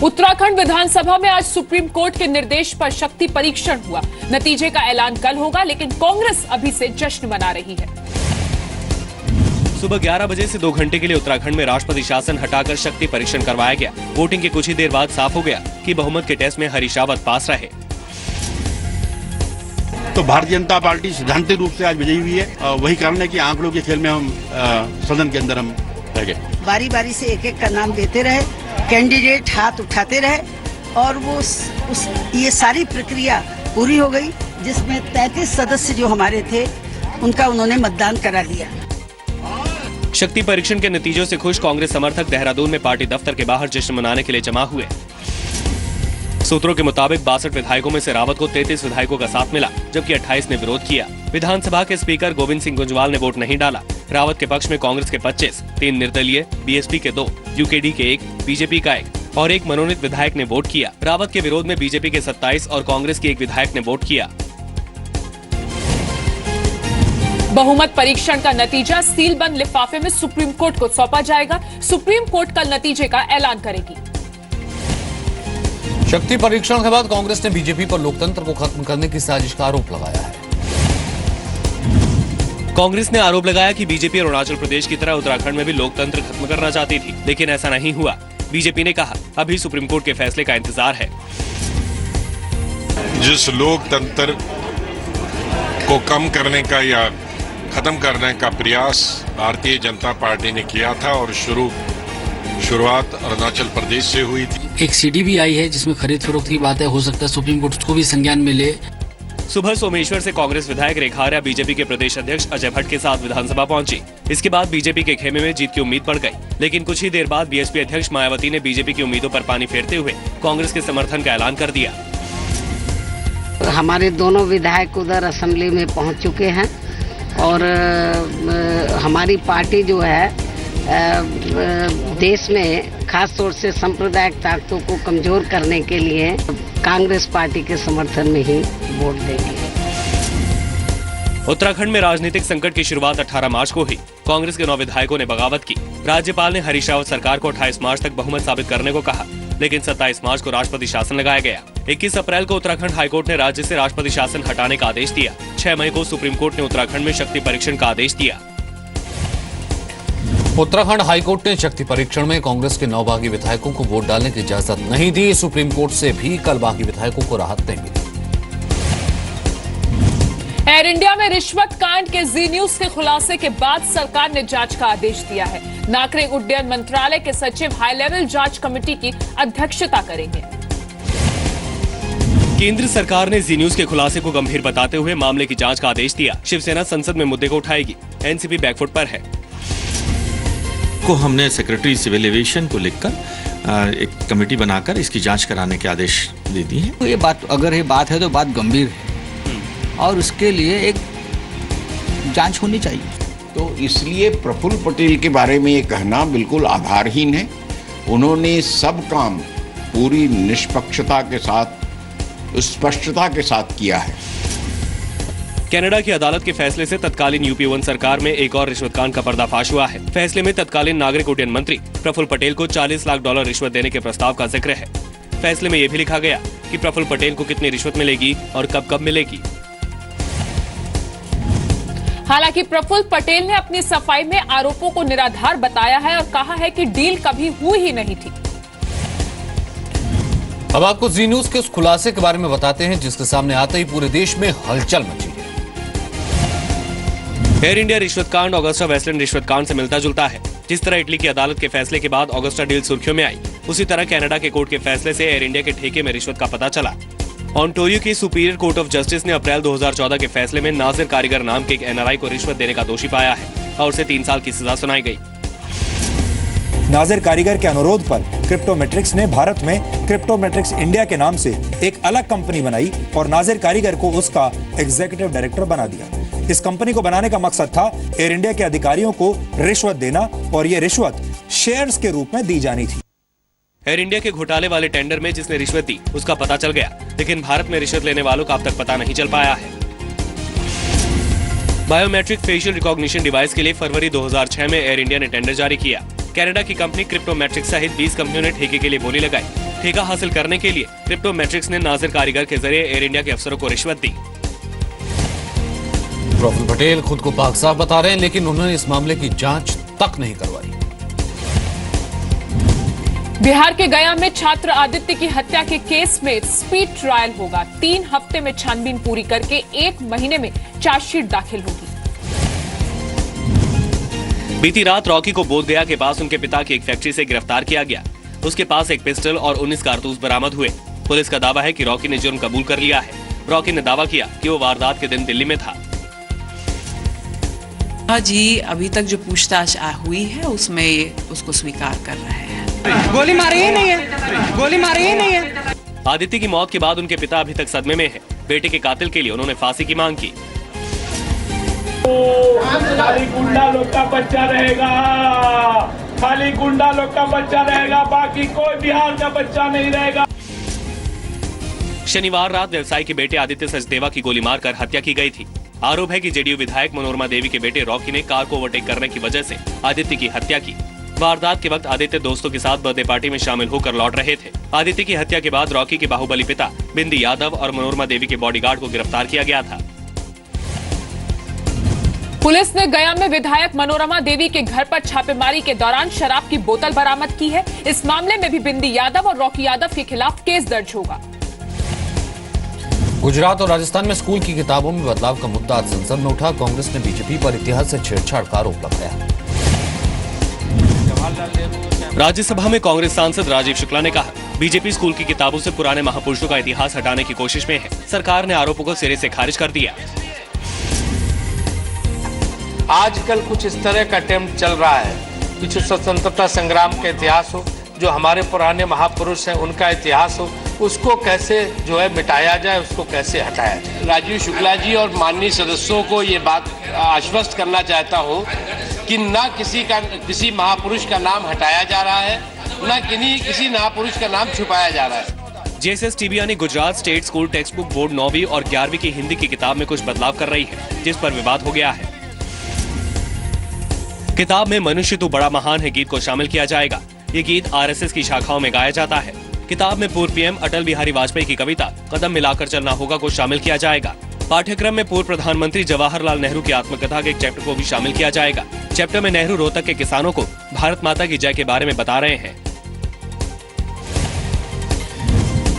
उत्तराखंड विधानसभा में आज supreme court के निर्देश पर शक्ति परीक्षण हुआ। नतीजे का ऐलान कल होगा, लेकिन कांग्रेस अभी से जश्न मना रही है। सुबह 11 बजे से 2 घंटे के लिए उत्तराखंड में राष्ट्रपति शासन हटाकर शक्ति परीक्षण करवाया गया। वोटिंग के कुछ ही देर बाद साफ हो गया कि बहुमत के टेस्ट में हरीश रावत पास रहे। तो भारतीय जनता पार्टी सिद्धांतिक रूप से आज विजयी हुई है। वही कारण है कि आंकड़ों के खेल में हम सदन के अंदर हम रह गए। बारी बारी से एक एक का नाम देते रहे, कैंडिडेट हाथ उठाते रहे और वो ये सारी प्रक्रिया पूरी हो गई, जिसमें 33 सदस्य जो हमारे थे उनका उन्होंने मतदान करा दिया। शक्ति परीक्षण के नतीजों से खुश कांग्रेस समर्थक देहरादून में पार्टी दफ्तर के बाहर जश्न मनाने के लिए जमा हुए। सूत्रों के मुताबिक 62 विधायकों में से रावत को 33 विधायकों का साथ मिला, जबकि 28 ने विरोध किया। विधानसभा के स्पीकर गोविंद सिंह गुंजवाल ने वोट नहीं डाला। रावत के पक्ष में कांग्रेस के 25, 3 निर्दलीय, बीएसपी के 2, यूकेडी के 1, बीजेपी का 1 और 1 मनोनीत विधायक ने वोट किया। रावत के विरोध में बीजेपी के 27 और कांग्रेस के 1 विधायक ने वोट किया। बहुमत परीक्षण का नतीजा सीलबंद लिफाफे में सुप्रीम कोर्ट को सौंपा जाएगा। सुप्रीम कोर्ट कल नतीजे का ऐलान करेगी। शक्ति परीक्षण के बाद कांग्रेस ने बीजेपी पर लोकतंत्र को खत्म करने की साजिश का आरोप लगाया है। कांग्रेस ने आरोप लगाया कि बीजेपी और अरुणाचल प्रदेश की तरह उत्तराखंड में भी लोकतंत्र खत्म करना चाहती थी, लेकिन ऐसा नहीं हुआ। बीजेपी ने कहा, अभी सुप्रीम कोर्ट के फैसले का इंतजार है। जिस लोकतंत्र को कम करने का या खत्म करने का प्रयास भारतीय जनता पार्टी ने किया था और शुरुआत अरुणाचल प्रदेश से हुई थी। एक सीडी भी आई है जिसमें खरीद फरोख्त की बात है, हो सकता है सुप्रीम कोर्ट उसको भी संज्ञान में ले। सुबह सोमेश्वर से कांग्रेस विधायक रेखा आर्या बीजेपी के प्रदेश अध्यक्ष अजय भट्ट के साथ विधानसभा पहुंची। इसके बाद बीजेपी के खेमे में जीत की उम्मीद बढ़ गई, लेकिन कुछ ही देर बाद बीएसपी अध्यक्ष मायावती ने बीजेपी की उम्मीदों पर पानी फेरते हुए कांग्रेस के समर्थन का ऐलान कर दिया। हमारे दोनों विधायक उधर असेंबली में पहुंच चुके हैं और हमारी पार्टी जो है देश में खास तौर से सांप्रदायिक ताकतों को कमजोर करने के लिए कांग्रेस पार्टी के समर्थन में ही वोट देंगे। उत्तराखंड में राजनीतिक संकट की शुरुआत 18 मार्च को हुई। कांग्रेस के 9 विधायकों ने बगावत की। राज्यपाल ने हरीश रावत सरकार को 28 मार्च तक बहुमत साबित करने को कहा, लेकिन 27 मार्च को राष्ट्रपति शासन लगाया गया। 21 अप्रैल को उत्तराखंड हाईकोर्ट ने राज्य से राष्ट्रपति शासन हटाने का आदेश दिया। 6 मई को सुप्रीम कोर्ट ने उत्तराखंड में शक्ति परीक्षण का आदेश दिया। उत्तराखंड हाईकोर्ट ने शक्ति परीक्षण में कांग्रेस के 9 बागी विधायकों को वोट डालने की इजाजत नहीं दी। सुप्रीम कोर्ट से भी कल बागी विधायकों को राहत नहीं मिली। एयर इंडिया में रिश्वत कांड के जी न्यूज के खुलासे के बाद सरकार ने जांच का आदेश दिया है। नागरिक उड्डयन मंत्रालय के सचिव हाई लेवल जांच कमेटी की अध्यक्षता करेंगे। केंद्र सरकार ने जी न्यूज के खुलासे को गंभीर बताते हुए मामले की जांच का आदेश दिया। शिवसेना संसद में मुद्दे को उठाएगी। एनसीपी बैकफुट पर है। को हमने सेक्रेटरी सिविल एविएशन को लिखकर एक कमेटी बनाकर इसकी जांच कराने के आदेश दे दिए हैं। तो ये बात अगर ये बात है तो बात गंभीर है और उसके लिए एक जांच होनी चाहिए। तो इसलिए प्रफुल्ल पटेल के बारे में ये कहना बिल्कुल आधारहीन है। उन्होंने सब काम पूरी निष्पक्षता के साथ, स्पष्टता के साथ किया है। कनाडा की अदालत के फैसले से तत्कालीन यूपी 1 सरकार में एक और रिश्वत कांड का पर्दाफाश हुआ है। फैसले में तत्कालीन नागरिक उड्डयन मंत्री प्रफुल्ल पटेल को $40 लाख रिश्वत देने के प्रस्ताव का जिक्र है। फैसले में यह भी लिखा गया कि प्रफुल्ल पटेल को कितनी रिश्वत मिलेगी और कब कब मिलेगी। हालांकि प्रफुल्ल पटेल ने अपनी सफाई में आरोपों को निराधार बताया है और कहा है कि डील कभी हुई ही नहीं थी। अब आपको जी न्यूज के उस खुलासे के बारे में बताते हैं जिसके सामने आते ही पूरे देश में हलचल मची है। एयर इंडिया रिश्वत कांड ऑगस्टा वेस्टलैंड रिश्वत कांड से मिलता जुलता है। जिस तरह इटली की अदालत के फैसले के बाद ऑगस्टा डील सुर्खियों में आई, उसी तरह कनाडा के कोर्ट के फैसले से एयर इंडिया के ठेके में रिश्वत का पता चला। ऑन्टारियो की सुपीरियर कोर्ट ऑफ जस्टिस ने अप्रैल 2014 के फैसले में नाजिर कारीगर नाम के एक एनआरआई को रिश्वत देने का दोषी पाया है और उसे 3 साल की सजा सुनाई गई। नाजिर कारीगर के अनुरोध पर क्रिप्टोमेट्रिक्स ने भारत में क्रिप्टोमेट्रिक्स इंडिया के नाम से एक अलग कंपनी बनाई और नाजिर कारीगर को उसका एग्जीक्यूटिव डायरेक्टर बना दिया। इस कंपनी को बनाने का मकसद था एयर इंडिया के अधिकारियों को रिश्वत देना और ये रिश्वत शेयर्स के रूप में दी जानी थी। एयर इंडिया के घोटाले वाले टेंडर में जिसने रिश्वत दी उसका पता चल गया, लेकिन भारत में रिश्वत लेने वालों का अब तक पता नहीं चल पाया है। बायोमेट्रिक फेशियल रिकॉग्निशन डिवाइस के लिए फरवरी 2006 में एयर इंडिया ने टेंडर जारी किया। कनाडा की कंपनी क्रिप्टोमेट्रिक्स सहित 20 कंपनियों ने ठेके के लिए बोली लगाई। ठेका हासिल करने के लिए क्रिप्टो मैट्रिक्स ने नाजिर कारीगर के जरिए एयर इंडिया के अफसरों को रिश्वत दी। प्रफुल्ल पटेल खुद को पाक साफ बता रहे हैं, लेकिन उन्होंने इस मामले की जांच तक नहीं करवाई। बिहार के गया में छात्र आदित्य की हत्या के केस में स्पीड ट्रायल होगा। 3 हफ्ते में छानबीन पूरी करके 1 महीने में चार्जशीट दाखिल होगी। बीती रात रॉकी को बोधगया के पास उनके पिता की एक फैक्ट्री से गिरफ्तार किया गया। उसके पास एक पिस्टल और 19 कारतूस बरामद हुए। पुलिस का दावा है कि रॉकी ने जुर्म कबूल कर लिया है। रॉकी ने दावा किया कि वो वारदात के दिन दिल्ली में था। जी अभी तक जो पूछताछ हुई है उसमें ये उसको स्वीकार कर रहे हैं। गोली मारी ही नहीं है, गोली मारी ही नहीं है। आदित्य की मौत के बाद उनके पिता अभी तक सदमे में हैं। बेटे के कातिल के लिए उन्होंने फांसी की मांग की। खाली गुंडा लोग का बच्चा रहेगा, खाली गुंडा लोग का बच्चा रहेगा, बाकी कोई बिहार का बच्चा नहीं रहेगा। शनिवार रात व्यवसायी के बेटे आदित्य सचदेवा की गोली मारकर हत्या की गई थी। आरोप है कि जेडीयू विधायक मनोरमा देवी के बेटे रॉकी ने कार को ओवरटेक करने की वजह से आदित्य की हत्या की। वारदात के वक्त आदित्य दोस्तों के साथ बर्थडे पार्टी में शामिल होकर लौट रहे थे। आदित्य की हत्या के बाद रॉकी के बाहुबली पिता बिंदी यादव और मनोरमा देवी के बॉडीगार्ड को गिरफ्तार किया गया था। पुलिस ने गया में विधायक मनोरमा देवी के घर पर छापेमारी के दौरान शराब की बोतल बरामद की है। इस मामले में भी बिंदी यादव और रॉकी यादव के खिलाफ केस दर्ज होगा। गुजरात और राजस्थान में स्कूल की किताबों में बदलाव का मुद्दा आज संसद में उठा। कांग्रेस ने बीजेपी पर इतिहास से छेड़छाड़ का आरोप लगाया। राज्यसभा में कांग्रेस सांसद राजीव शुक्ला ने कहा, बीजेपी स्कूल की किताबों से पुराने महापुरुषों का इतिहास हटाने की कोशिश में है। सरकार ने आरोपों को सिरे से खारिज कर दिया। आजकल कुछ इस तरह का अटेम्प्ट चल रहा है कि स्वतंत्रता संग्राम का इतिहास हो, जो हमारे पुराने महापुरुष हैं उनका इतिहास हो, उसको कैसे जो है मिटाया जाए, उसको कैसे हटाया जाए। राजीव शुक्ला जी और माननीय सदस्यों को ये बात आश्वस्त करना चाहता हूँ कि न किसी महापुरुष का नाम हटाया जा रहा है, न किसी महापुरुष का नाम छुपाया जा रहा है। जेएसएस टीबीआई ने Gujarat state school text book board 9वीं और 11वीं की हिंदी की किताब में कुछ बदलाव कर रही है, जिस पर विवाद हो गया है। किताब में मनुष्य तू बड़ा महान है गीत को शामिल किया जाएगा। ये गीत आरएसएस की शाखाओं में गाया जाता है। किताब में पूर्व पीएम अटल बिहारी वाजपेयी की कविता कदम मिलाकर चलना होगा को शामिल किया जाएगा। पाठ्यक्रम में पूर्व प्रधानमंत्री जवाहरलाल नेहरू की आत्मकथा के एक चैप्टर को भी शामिल किया जाएगा। चैप्टर में नेहरू रोहतक के किसानों को भारत माता की जय के बारे में बता रहे हैं।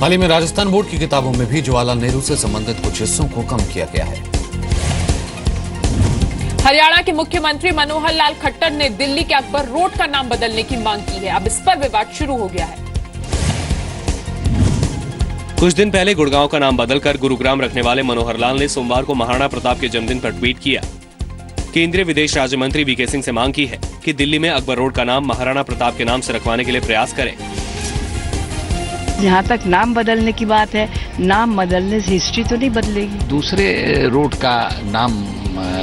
हाल ही में राजस्थान बोर्ड की किताबों में भी जवाहरलाल नेहरू से संबंधित कुछ हिस्सों को कम किया गया है। हरियाणा के मुख्यमंत्री मनोहर लाल खट्टर ने दिल्ली के अकबर रोड का नाम बदलने की मांग की है। अब इस पर विवाद शुरू हो गया है। कुछ दिन पहले गुड़गांव का नाम बदलकर गुरुग्राम रखने वाले मनोहर लाल ने सोमवार को महाराणा प्रताप के जन्मदिन पर ट्वीट किया। केंद्रीय विदेश राज्य मंत्री वीके सिंह से मांग की है कि दिल्ली में अकबर रोड का नाम महाराणा प्रताप के नाम से रखवाने के लिए प्रयास करें। जहाँ तक नाम बदलने की बात है, नाम बदलने से हिस्ट्री तो नहीं बदलेगी। दूसरे रोड का नाम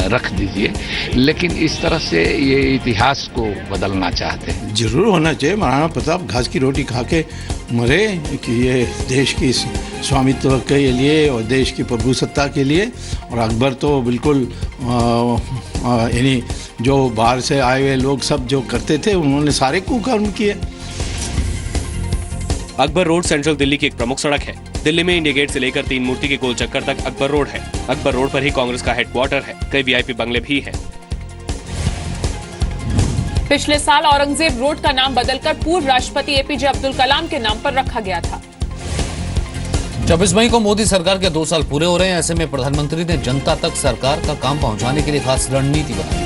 रख दीजिए, लेकिन इस तरह से ये इतिहास को बदलना चाहते हैं। जरूर होना चाहिए। महाराणा प्रताप घास की रोटी खा के मरे कि ये देश की स्वामित्व के लिए और देश की प्रभुसत्ता के लिए, और अकबर तो बिल्कुल यानी जो बाहर से आए हुए लोग सब जो करते थे उन्होंने सारे कुकर्म किए। अकबर रोड सेंट्रल दिल्ली की एक प्रमुख सड़क है। दिल्ली में इंडिया गेट से लेकर 3 मूर्ति के गोल चक्कर तक अकबर रोड है। अकबर रोड पर ही कांग्रेस का हेडक्वार्टर है। कई वीआईपी बंगले भी हैं। पिछले साल औरंगजेब रोड का नाम बदलकर पूर्व राष्ट्रपति एपीजे अब्दुल कलाम के नाम पर रखा गया था। 26 मई को मोदी सरकार के 2 साल पूरे हो रहे हैं। ऐसे में प्रधानमंत्री ने जनता तक सरकार का काम पहुंचाने के लिए खास रणनीति बनाई।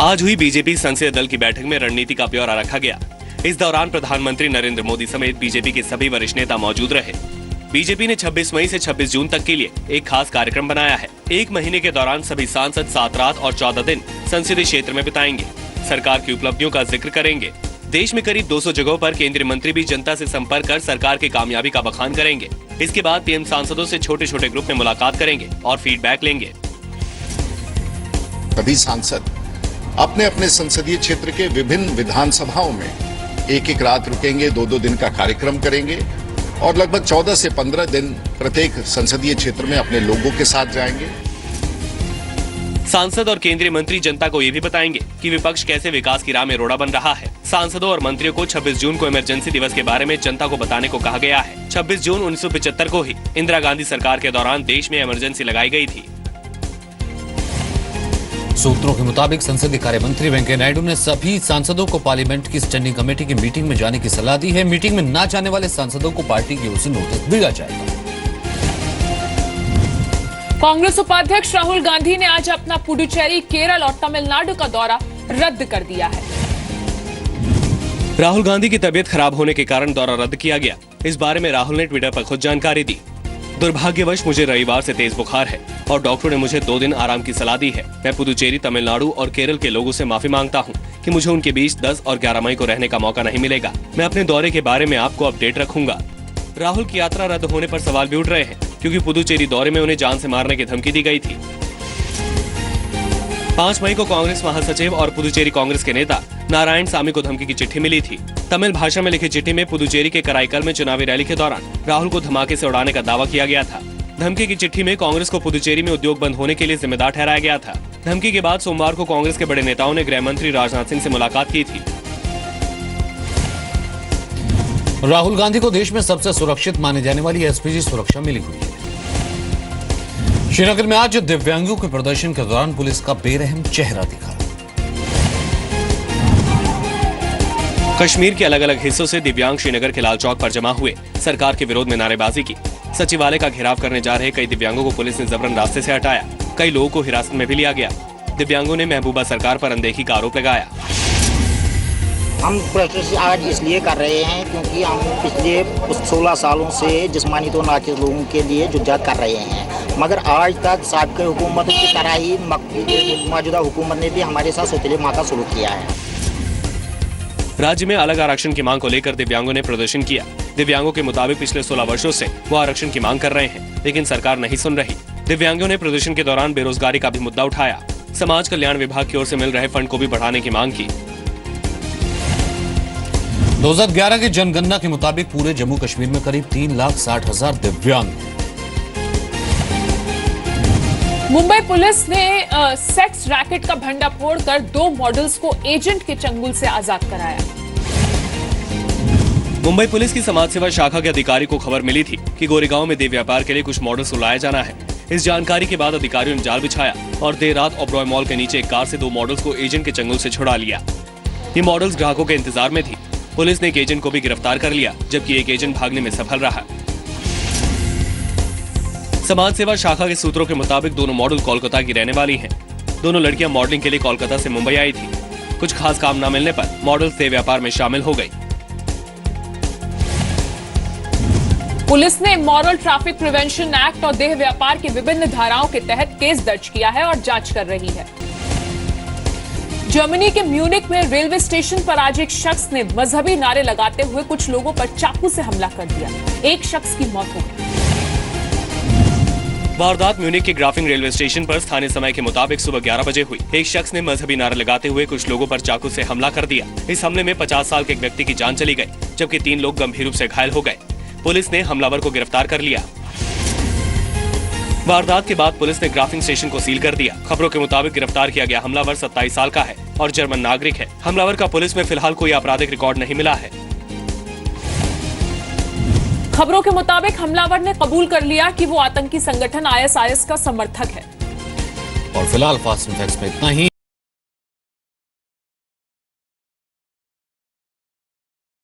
आज हुई बीजेपी संसदीय दल की बैठक में रणनीति का ब्यौरा रखा गया। इस दौरान प्रधानमंत्री नरेंद्र मोदी समेत बीजेपी के सभी वरिष्ठ नेता मौजूद रहे। बीजेपी ने 26 मई से 26 जून तक के लिए एक खास कार्यक्रम बनाया है। 1 महीने के दौरान सभी सांसद 7 रात और 14 दिन संसदीय क्षेत्र में बिताएंगे। सरकार की उपलब्धियों का जिक्र करेंगे। देश में करीब 200 जगहों पर केंद्रीय मंत्री भी जनता से संपर्क कर सरकार की कामयाबी का बखान करेंगे। इसके बाद पीएम सांसदों से छोटे छोटे ग्रुप में मुलाकात करेंगे और फीडबैक लेंगे। सभी सांसद अपने अपने संसदीय क्षेत्र के विभिन्न विधानसभाओं में एक रात रुकेंगे, 2-2 दिन का कार्यक्रम करेंगे और लगभग 14 से 15 दिन प्रत्येक संसदीय क्षेत्र में अपने लोगों के साथ जाएंगे। सांसद और केंद्रीय मंत्री जनता को ये भी बताएंगे कि विपक्ष कैसे विकास की राह में रोड़ा बन रहा है। सांसदों और मंत्रियों को 26 जून को इमरजेंसी दिवस के बारे में जनता को बताने को कहा गया है। 26 जून 1975 को ही इंदिरा गांधी सरकार के दौरान देश में इमरजेंसी लगाई गई थी। सूत्रों के मुताबिक संसदीय कार्य मंत्री वेंकैया नायडू ने सभी सांसदों को पार्लियामेंट की स्टैंडिंग कमेटी की मीटिंग में जाने की सलाह दी है। मीटिंग में न जाने वाले सांसदों को पार्टी की ओर से नोटिस भेजा जाएगा। कांग्रेस उपाध्यक्ष राहुल गांधी ने आज अपना पुडुचेरी, केरल और तमिलनाडु का दौरा रद्द कर दिया है। राहुल गांधी की तबीयत खराब होने के कारण दौरा रद्द किया गया। इस बारे में राहुल ने ट्विटर पर खुद जानकारी दी। दुर्भाग्यवश मुझे रविवार से तेज बुखार है और डॉक्टर ने मुझे 2 दिन आराम की सलाह दी है। मैं पुडुचेरी, तमिलनाडु और केरल के लोगों से माफी मांगता हूं कि मुझे उनके बीच 10 और 11 मई को रहने का मौका नहीं मिलेगा। मैं अपने दौरे के बारे में आपको अपडेट रखूंगा। राहुल की यात्रा रद्द होने पर सवाल भी उठ रहे हैं, क्योंकि पुडुचेरी दौरे में उन्हें जान से मारने की धमकी दी गई थी। 5 मई को कांग्रेस महासचिव और पुडुचेरी कांग्रेस के नेता नारायण सामी को धमकी की चिट्ठी मिली थी। तमिल भाषा में लिखी चिट्ठी में पुडुचेरी के कराईकल में चुनावी रैली के दौरान राहुल को धमाके से उड़ाने का दावा किया गया था। धमकी की चिट्ठी में कांग्रेस को पुडुचेरी में उद्योग बंद होने के लिए जिम्मेदार ठहराया गया था। धमकी के बाद सोमवार को कांग्रेस के बड़े नेताओं ने गृह मंत्री राजनाथ सिंह से मुलाकात की थी। राहुल गांधी को देश में सबसे सुरक्षित माने जाने वाली एसपीजी सुरक्षा मिली हुई है। श्रीनगर में आज दिव्यांगों के प्रदर्शन के दौरान पुलिस का बेरहम चेहरा दिखा। कश्मीर के अलग अलग हिस्सों से दिव्यांग श्रीनगर के लाल चौक पर जमा हुए, सरकार के विरोध में नारेबाजी की। सचिवालय का घेराव करने जा रहे कई दिव्यांगों को पुलिस ने जबरन रास्ते से हटाया। कई लोगों को हिरासत में भी लिया गया। दिव्यांगों ने महबूबा सरकार पर अनदेखी का आरोप लगाया। हम प्रोटेस्ट आज इसलिए कर रहे हैं क्योंकि हम पिछले 16 सालों से जिस्मानी तो नाकिस लोगों के लिए जुद्दत कर रहे हैं, मगर आज तक साबिक़ हुकूमत की तरह ही मौजूदा हुकूमत ने भी हमारे साथ सोतेले का सलूक किया है। राज्य में अलग आरक्षण की मांग को लेकर दिव्यांगों ने प्रदर्शन किया। दिव्यांगों के मुताबिक पिछले 16 वर्षों से वो आरक्षण की मांग कर रहे हैं, लेकिन सरकार नहीं सुन रही। दिव्यांगों ने प्रदर्शन के दौरान बेरोजगारी का भी मुद्दा उठाया। समाज कल्याण विभाग की ओर से मिल रहे फंड को भी बढ़ाने की मांग की। 2011 की जनगणना के मुताबिक पूरे जम्मू कश्मीर में करीब 3,60,000 दिव्यांग हैं। मुंबई पुलिस ने सेक्स रैकेट का भंडाफोड़ कर 2 मॉडल्स को एजेंट के चंगुल से आजाद कराया। मुंबई पुलिस की समाज सेवा शाखा के अधिकारी को खबर मिली थी कि गोरेगांव में देह व्यापार के लिए कुछ मॉडल्स को लाया जाना है। इस जानकारी के बाद अधिकारियों ने जाल बिछाया और देर रात ओबरॉय मॉल के नीचे एक कार से 2 मॉडल्स को एजेंट के चंगुल से छुड़ा लिया। ये मॉडल्स ग्राहकों के इंतजार में थी। पुलिस ने एक एजेंट को भी गिरफ्तार कर लिया, जबकि एक एजेंट भागने में सफल रहा। समाज सेवा शाखा के सूत्रों के मुताबिक दोनों मॉडल कोलकाता की रहने वाली हैं। दोनों लड़कियां मॉडलिंग के लिए कोलकाता से मुंबई आई थी। कुछ खास काम न मिलने पर मॉडल्स देह व्यापार में शामिल हो गई। पुलिस ने इमोरल ट्रैफिक प्रिवेंशन एक्ट और देह व्यापार की विभिन्न धाराओं के तहत केस दर्ज किया है और जांच कर रही है। जर्मनी के म्यूनिक में रेलवे स्टेशन पर आज एक शख्स ने मजहबी नारे लगाते हुए कुछ लोगों पर चाकू से हमला कर दिया। एक शख्स की मौत हो गई। वारदात म्यूनिक के ग्राफिंग रेलवे स्टेशन पर स्थानीय समय के मुताबिक सुबह 11 बजे हुई। एक शख्स ने मजहबी नारे लगाते हुए कुछ लोगों पर चाकू से हमला कर दिया। इस हमले में 50 साल के एक व्यक्ति की जान चली गई, जबकि 3 लोग गंभीर रूप से घायल हो गए। पुलिस ने हमलावर को गिरफ्तार कर लिया। वारदात के बाद पुलिस ने ग्राफिंग स्टेशन को सील कर दिया। खबरों के मुताबिक गिरफ्तार किया गया हमलावर 27 साल का है और जर्मन नागरिक है। हमलावर का पुलिस में फिलहाल कोई आपराधिक रिकॉर्ड नहीं मिला है। खबरों के मुताबिक हमलावर ने कबूल कर लिया कि वो आतंकी संगठन ISIS का समर्थक है। और फिलहाल फास्ट एंड फैक्ट्स में इतना ही।